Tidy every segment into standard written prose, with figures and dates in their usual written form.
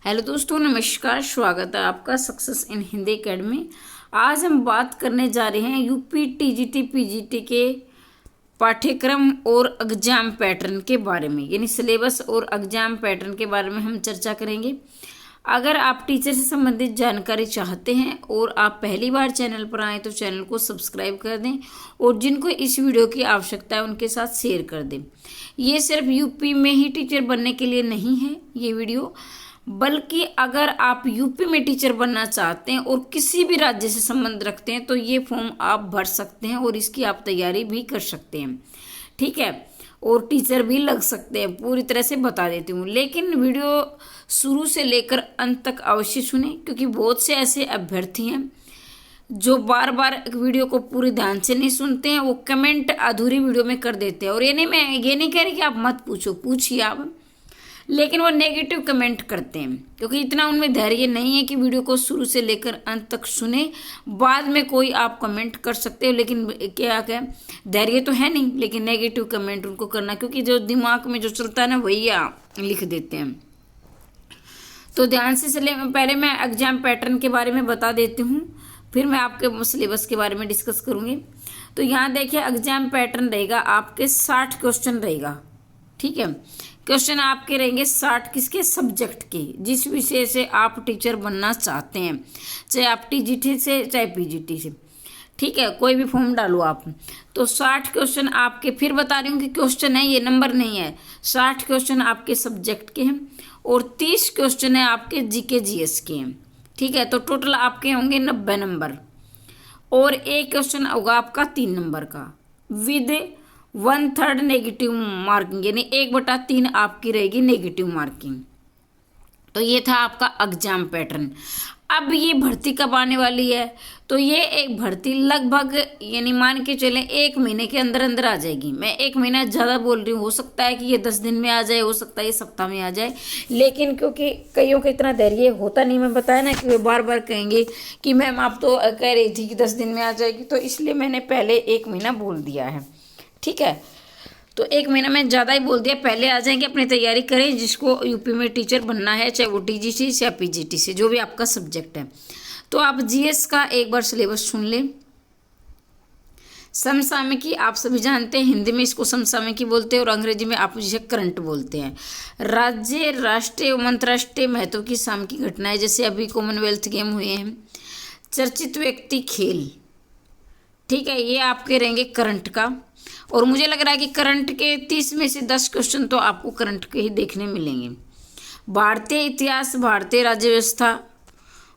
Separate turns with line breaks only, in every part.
Hello दोस्तों, नमस्कार। स्वागत है आपका सक्सेस इन हिंदी एकेडमी। आज हम बात करने जा रहे हैं यूपी टीजीटी पीजीटी के पाठ्यक्रम और एग्जाम पैटर्न के बारे में, यानी सिलेबस और एग्जाम पैटर्न के बारे में हम चर्चा करेंगे। अगर आप टीचर से संबंधित जानकारी चाहते हैं और आप पहली बार चैनल पर आए तो चैनल को सब्सक्राइब कर दें और जिनको इस वीडियो की आवश्यकता है उनके साथ शेयर कर दें। ये सिर्फ यूपी में ही टीचर बनने के लिए नहीं है ये वीडियो, बल्कि अगर आप यूपी में टीचर बनना चाहते हैं और किसी भी राज्य से संबंध रखते हैं तो ये फॉर्म आप भर सकते हैं और इसकी आप तैयारी भी कर सकते हैं, ठीक है। और टीचर भी लग सकते हैं, पूरी तरह से बता देती हूँ। लेकिन वीडियो शुरू से लेकर अंत तक अवश्य सुने, क्योंकि बहुत से ऐसे अभ्यर्थी हैं जो बार बार वीडियो को पूरे ध्यान से नहीं सुनते हैं, वो कमेंट अधूरी वीडियो में कर देते हैं। और मैं ये नहीं कह रही कि आप मत पूछो, पूछिए आप, लेकिन वो नेगेटिव कमेंट करते हैं, क्योंकि इतना उनमें धैर्य नहीं है कि वीडियो को शुरू से लेकर अंत तक सुने। बाद में कोई आप कमेंट कर सकते हो, लेकिन क्या धैर्य तो है नहीं, लेकिन नेगेटिव कमेंट उनको करना, क्योंकि जो दिमाग में जो चलता है ना वही लिख देते हैं। तो ध्यान से चले, पहले मैं एग्जाम पैटर्न के बारे में बता देती हूँ, फिर मैं आपके सिलेबस के बारे में डिस्कस करूँगी। तो यहाँ देखिए, एग्जाम पैटर्न रहेगा आपके 60 क्वेश्चन रहेगा, ठीक है। क्वेश्चन आपके रहेंगे 60 किसके, सब्जेक्ट के, जिस विषय से आप टीचर बनना चाहते हैं, चाहे आप टीजीटी से चाहे पीजीटी से, ठीक है। कोई भी फॉर्म डालो आप। तो 60 क्वेश्चन आपके, फिर बता रही हूँ कि क्वेश्चन है, ये नंबर नहीं है। 60 क्वेश्चन आपके सब्जेक्ट के हैं और 30 क्वेश्चन है आपके जीके जीएस के हैं, ठीक है। तो टोटल आपके होंगे 90 नंबर और एक क्वेश्चन होगा आपका 3 नंबर का विद 1/3 नेगेटिव मार्किंग, यानी 1/3 आपकी रहेगी नेगेटिव मार्किंग। तो ये था आपका एग्जाम पैटर्न। अब ये भर्ती कब आने वाली है, तो ये एक भर्ती लगभग, यानी मान के चले 1 महीने के अंदर अंदर आ जाएगी। मैं 1 महीना ज़्यादा बोल रही हूँ, हो सकता है कि ये 10 दिन में आ जाए, हो सकता है ये सप्ताह में आ जाए, लेकिन क्योंकि कईयों का इतना धैर्य होता नहीं, मैं बताया ना कि वे बार बार कहेंगे कि मैम आप तो कह रही थी कि 10 दिन में आ जाएगी, तो इसलिए मैंने पहले 1 महीना बोल दिया है, ठीक है। तो 1 महीना में ज़्यादा ही बोल दिया, पहले आ जाएंगे। अपनी तैयारी करें, जिसको यूपी में टीचर बनना है, चाहे वो टीजीटी से या पीजीटी से, जो भी आपका सब्जेक्ट है। तो आप जीएस का एक बार सिलेबस सुन लें। समसामयिकी आप सभी जानते हैं, हिंदी में इसको समसामयिकी बोलते हैं और अंग्रेजी में आप जिसे करंट बोलते हैं। राज्य, राष्ट्रीय और अंतर्राष्ट्रीय महत्व की सामयिकी घटनाएं, जैसे अभी कॉमनवेल्थ गेम हुए हैं, चर्चित व्यक्ति, खेल, ठीक है, ये आपके रहेंगे करंट का। और मुझे लग रहा है कि करंट के 30 में से 10 क्वेश्चन तो आपको करंट के ही देखने मिलेंगे। भारतीय इतिहास, भारतीय राज्य व्यवस्था,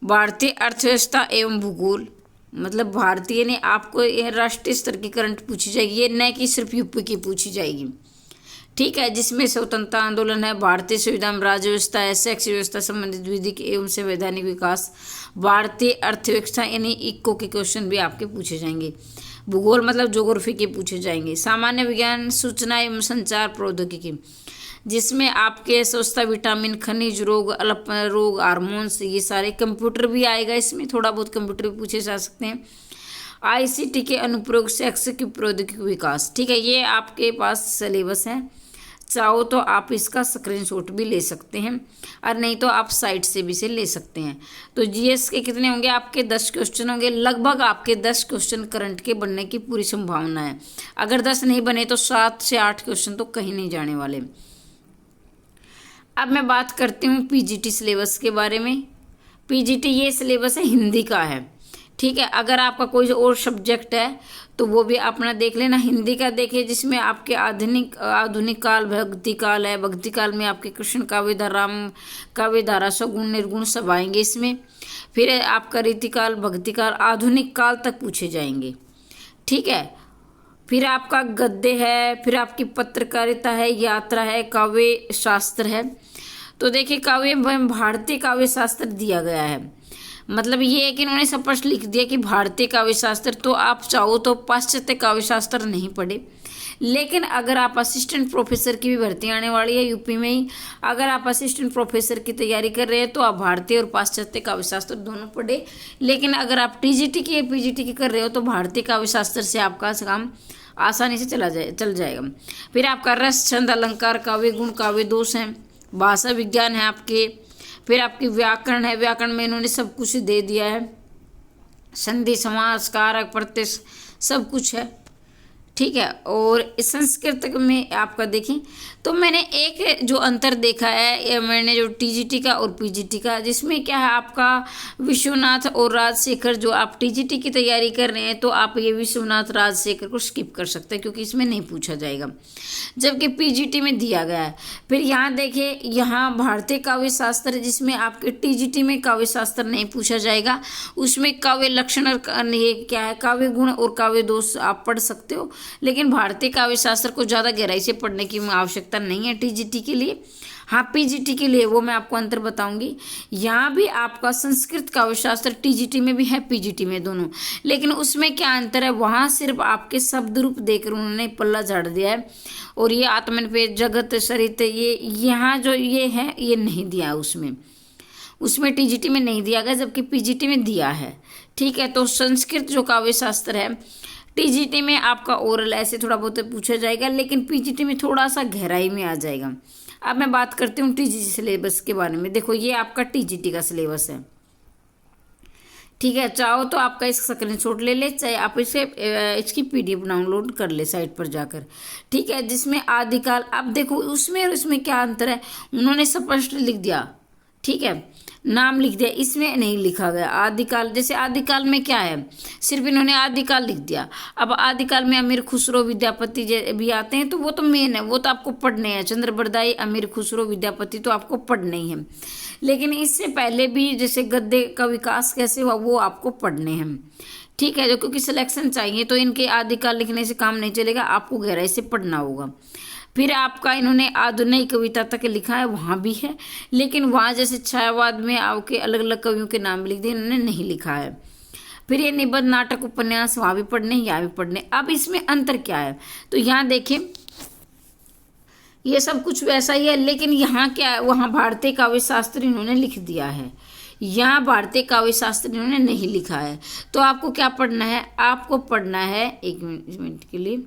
भारतीय अर्थव्यवस्था एवं भूगोल, मतलब भारतीय ने आपको ये राष्ट्रीय स्तर की करंट पूछी जाएगी, ये न कि सिर्फ यूपी की पूछी जाएगी, ठीक है। जिसमें स्वतंत्रता आंदोलन है, भारतीय संविधान, राज्य व्यवस्था है, सेक्स व्यवस्था संबंधित विधिक एवं संवैधानिक विकास, भारतीय अर्थव्यवस्था, यानी इको के क्वेश्चन भी आपके पूछे जाएंगे। भूगोल मतलब ज्योग्राफी के पूछे जाएंगे। सामान्य विज्ञान, सूचना एवं संचार प्रौद्योगिकी, जिसमें आपके स्वच्छता, विटामिन, खनिज, रोग, अल्प रोग, हार्मोन्स, ये सारे, कंप्यूटर भी आएगा इसमें, थोड़ा बहुत कंप्यूटर भी पूछे जा सकते हैं। आईसीटी के अनुप्रयोग, सेक्स की प्रौद्योगिकी विकास, ठीक है। ये आपके पास सिलेबस है, चाहो तो आप इसका स्क्रीनशॉट भी ले सकते हैं और नहीं तो आप साइट से भी इसे ले सकते हैं। तो जीएस के कितने होंगे आपके, 10 क्वेश्चन होंगे। लगभग आपके 10 क्वेश्चन करंट के बनने की पूरी संभावना है। अगर 10 नहीं बने तो 7 से 8 क्वेश्चन तो कहीं नहीं जाने वाले। अब मैं बात करती हूँ पीजीटी सिलेबस के बारे में। पीजीटी ये सिलेबस है, हिंदी का है, ठीक है। अगर आपका कोई और सब्जेक्ट है तो वो भी अपना देख लेना। हिंदी का देखिए, जिसमें आपके आधुनिक काल, भक्ति काल है। भक्ति काल में आपके कृष्ण काव्य, राम काव्य, धारा, सगुण, निर्गुण सब आएंगे इसमें। फिर आपका रीतिकाल, भक्ति काल, आधुनिक काल तक पूछे जाएंगे, ठीक है। फिर आपका गद्य है, फिर आपकी पत्रकारिता है, यात्रा है, काव्य शास्त्र है। तो देखिए, काव्य भारतीय काव्य शास्त्र दिया गया है, मतलब ये है कि इन्होंने स्पष्ट लिख दिया कि भारतीय काव्य शास्त्र। तो आप चाहो तो पाश्चात्य काव्य शास्त्र नहीं पढ़े, लेकिन अगर आप असिस्टेंट प्रोफेसर की भी भर्ती आने वाली है यूपी में ही, अगर आप असिस्टेंट प्रोफेसर की तैयारी कर रहे हैं तो आप भारतीय और पाश्चात्य काव्य शास्त्र दोनों पढ़े। लेकिन अगर आप टीजीटी की या पीजीटी की कर रहे हो तो भारतीय काव्य शास्त्र से आपका काम आसानी से चल जाएगा। फिर आपका रस, छंद, अलंकार, काव्य गुण, काव्य दोष हैं, भाषा विज्ञान है आपके, फिर आपकी व्याकरण है, व्याकरण में इन्होंने सब कुछ दे दिया है, संधि समास कारक प्रत्यय सब कुछ है, ठीक है। और इस संस्कृत में आपका देखें तो मैंने एक जो अंतर देखा है, ये मैंने जो टीजीटी का और पीजीटी का, जिसमें क्या है आपका विश्वनाथ और राजशेखर, जो आप टीजीटी की तैयारी कर रहे हैं तो आप ये विश्वनाथ राजशेखर को स्किप कर सकते हैं क्योंकि इसमें नहीं पूछा जाएगा, जबकि पीजीटी में दिया गया है। फिर यहाँ देखिए, यहाँ भारतीय काव्य शास्त्र, जिसमें आपके टीजीटी में काव्य शास्त्र नहीं पूछा जाएगा, उसमें काव्य लक्षण और ये क्या है काव्य गुण और काव्य दोष आप पढ़ सकते हो, लेकिन भारतीय काव्य शास्त्र को ज़्यादा गहराई से पढ़ने की आवश्यकता नहीं है टीजीटी के लिए। हाँ, पीजीटी के लिए वो मैं आपको अंतर बताऊंगी। यहाँ भी आपका संस्कृत काव्य शास्त्र टीजीटी में भी है, पीजीटी में दोनों, लेकिन उसमें क्या अंतर है, वहाँ सिर्फ आपके शब्द रूप देकर उन्होंने पल्ला झाड़ दिया है, और ये आत्मन पे जगत सरित ये यहाँ जो ये है ये नहीं दिया उसमें टीजीटी में नहीं दिया गया, जबकि पीजीटी में दिया है, ठीक है। तो संस्कृत जो काव्य शास्त्र है टीजीटी में आपका ओरल ऐसे थोड़ा बहुत पूछा जाएगा, लेकिन पीजीटी में थोड़ा सा गहराई में आ जाएगा। अब मैं बात करती हूँ टीजीटी सिलेबस के बारे में। देखो, ये आपका टीजीटी का सिलेबस है, ठीक है। चाहो तो आपका इसका स्क्रीनशॉट ले ले, चाहे आप इसकी पीडीएफ डाउनलोड कर ले साइट पर जाकर, ठीक है। जिसमें आदिकाल, अब देखो उसमें और इसमें क्या अंतर है, उन्होंने स्पष्ट लिख दिया, ठीक है, नाम लिख दिया, इसमें नहीं लिखा गया आदिकाल। जैसे आदिकाल में क्या है, सिर्फ इन्होंने आदिकाल लिख दिया। अब आदिकाल में अमीर खुसरो विद्यापति भी आते हैं, तो वो तो मेन है, वो तो आपको पढ़ने हैं, चंद्र बरदाई अमीर खुसरो विद्यापति तो आपको पढ़ने ही है। लेकिन इससे पहले भी जैसे गद्य का विकास कैसे हुआ वो आपको पढ़ने हैं, ठीक है। जो क्योंकि सिलेक्शन चाहिए तो इनके आदिकाल लिखने से काम नहीं चलेगा, आपको गहराई से पढ़ना होगा। फिर आपका इन्होंने आधुनिक कविता तक लिखा है, वहाँ भी है, लेकिन वहाँ जैसे छायावाद में आपके अलग अलग कवियों के नाम लिख दिए, इन्होंने नहीं लिखा है। फिर ये निबंध नाटक उपन्यास वहाँ भी पढ़ने, यहाँ भी पढ़ने। अब इसमें अंतर क्या है, तो यहाँ देखें ये सब कुछ वैसा ही है, लेकिन यहाँ क्या है, वहाँ भारतीय काव्य शास्त्र इन्होंने लिख दिया है, यहाँ भारतीय काव्य शास्त्र इन्होंने नहीं लिखा है। तो आपको क्या पढ़ना है, आपको पढ़ना है, एक मिनट के लिए,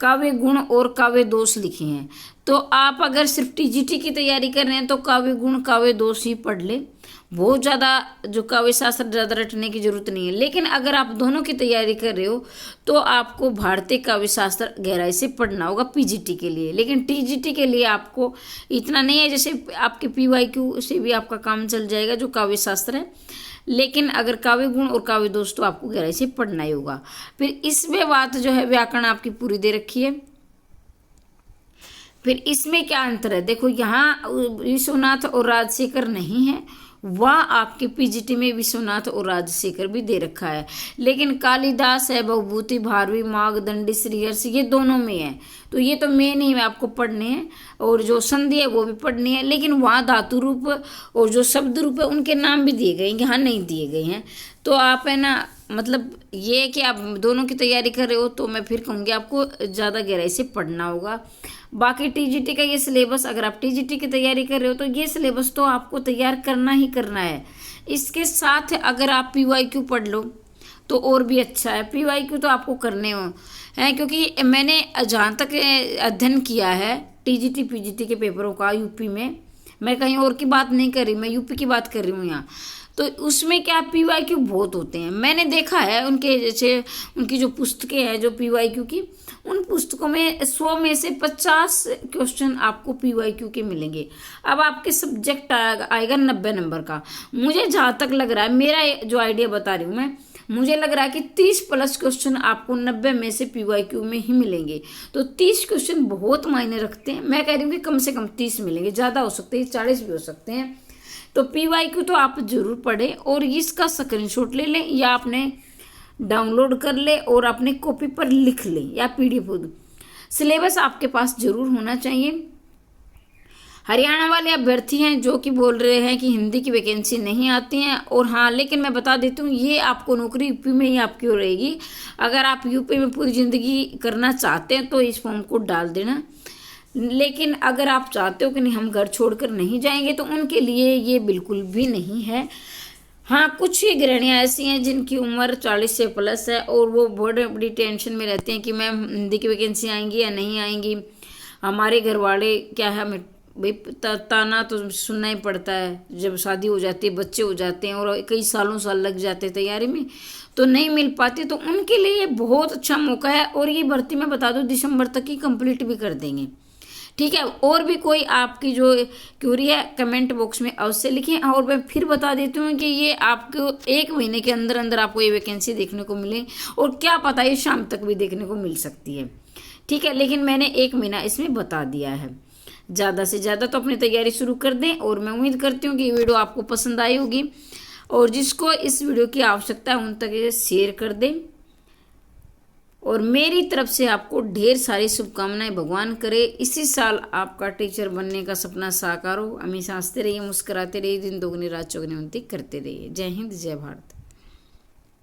काव्य गुण और काव्य दोष लिखे हैं। तो आप अगर सिर्फ टीजीटी की तैयारी कर रहे हैं तो काव्य गुण काव्य दोष ही पढ़ ले, बहुत ज़्यादा जो काव्य शास्त्र ज़्यादा रटने की जरूरत नहीं है। लेकिन अगर आप दोनों की तैयारी कर रहे हो तो आपको भारतीय काव्य शास्त्र गहराई से पढ़ना होगा पीजीटी के लिए, लेकिन टीजीटी के लिए आपको इतना नहीं है, जैसे आपके पीवाईक्यू से भी आपका काम चल जाएगा जो काव्य शास्त्र है। लेकिन अगर काव्य गुण और काव्य दोष तो आपको गहराई से पढ़ना ही होगा। फिर इसमें बात जो है व्याकरण आपकी पूरी दे रखी है। फिर इसमें क्या अंतर है, देखो यहाँ विश्वनाथ और राजशेखर नहीं है, वह आपके पीजीटी में विश्वनाथ और राजशेखर भी दे रखा है, लेकिन कालिदास है, बहुभूति, भारवी, मागदंडी, श्रीहर्ष ये दोनों में है। तो ये तो मेन ही में आपको पढ़ने हैं, और जो संधि है वो भी पढ़नी है, लेकिन वहाँ धातु रूप और जो शब्द रूप है उनके नाम भी दिए गए हैं, यहाँ नहीं दिए गए हैं। तो आप है ना, मतलब ये कि आप दोनों की तैयारी कर रहे हो तो मैं फिर कहूँगी आपको ज़्यादा गहराई से पढ़ना होगा। बाकी टीजीटी का ये सिलेबस, अगर आप टीजीटी की तैयारी कर रहे हो तो ये सिलेबस तो आपको तैयार करना ही करना है। इसके साथ अगर आप पीवाईक्यू पढ़ लो तो और भी अच्छा है, पीवाईक्यू तो आपको करने हो हैं, क्योंकि मैंने जहाँ तक अध्ययन किया है टीजीटी पीजीटी के पेपरों का यूपी में, मैं कहीं और की बात नहीं कर रही, मैं यूपी की बात कर रही हूँ यहाँ, तो उसमें क्या पीवाईक्यू बहुत होते हैं। मैंने देखा है उनके जैसे उनकी जो पुस्तकें हैं जो पीवाईक्यू की, उन पुस्तकों में 100 में से 50 क्वेश्चन आपको पीवाईक्यू के मिलेंगे। अब आपके सब्जेक्ट आएगा 90 नंबर का। मुझे जहाँ तक लग रहा है, मेरा जो आइडिया बता रही हूँ मैं, मुझे लग रहा है कि 30+ क्वेश्चन आपको 90 में से पीवाईक्यू में ही मिलेंगे। तो 30 क्वेश्चन बहुत मायने रखते हैं। मैं कह रही हूँ कि कम से कम 30 मिलेंगे, ज़्यादा हो सकते हैं 40 भी हो सकते हैं। तो पीवाईक्यू तो आप जरूर पढ़ें और इसका स्क्रीनशॉट ले लें या आपने डाउनलोड कर ले और अपने कॉपी पर लिख लें या पीडीएफ। सिलेबस आपके पास जरूर होना चाहिए। हरियाणा वाले अभ्यर्थी हैं जो कि बोल रहे हैं कि हिंदी की वैकेंसी नहीं आती हैं, और हाँ, लेकिन मैं बता देती हूँ ये आपको नौकरी यूपी में ही आपकी हो रहेगी। अगर आप यूपी में पूरी ज़िंदगी करना चाहते हैं तो इस फॉर्म को डाल देना, लेकिन अगर आप चाहते हो कि नहीं हम घर छोड़कर नहीं जाएंगे तो उनके लिए ये बिल्कुल भी नहीं है। हाँ, कुछ ही गृहिणियाँ ऐसी हैं जिनकी उम्र 40 से प्लस है और वो बहुत बड़ी टेंशन में रहते हैं कि मैम हिंदी की वैकेंसी आएंगी या नहीं आएंगी, हमारे घर वाले क्या है हमें भाई ताना तो सुनना ही पड़ता है, जब शादी हो जाती है, बच्चे हो जाते हैं और कई सालों साल लग जाते हैं तैयारी में, तो नहीं मिल पाती। तो उनके लिए ये बहुत अच्छा मौका है। और ये भर्ती मैं बता दूं दिसंबर तक ही कंप्लीट भी कर देंगे। ठीक है, और भी कोई आपकी जो क्यूरी है कमेंट बॉक्स में अवश्य लिखें। और मैं फिर बता देती हूँ कि ये आपको 1 महीने के अंदर अंदर आपको ये वैकेंसी देखने को मिले, और क्या पता ये शाम तक भी देखने को मिल सकती है। ठीक है, लेकिन मैंने 1 महीना इसमें बता दिया है। ज़्यादा से ज़्यादा तो अपनी तैयारी शुरू कर दें, और मैं उम्मीद करती हूँ कि ये वीडियो आपको पसंद आई होगी, और जिसको इस वीडियो की आवश्यकता है उन तक ये शेयर कर दें। और मेरी तरफ से आपको ढेर सारी शुभकामनाएं। भगवान करे इसी साल आपका टीचर बनने का सपना साकार हो। हमेशा हंसते रहिए, मुस्कुराते रहिए, दिन दोगुनी रात चौगुनी उन्नति करते रहिए। जय हिंद, जय भारत।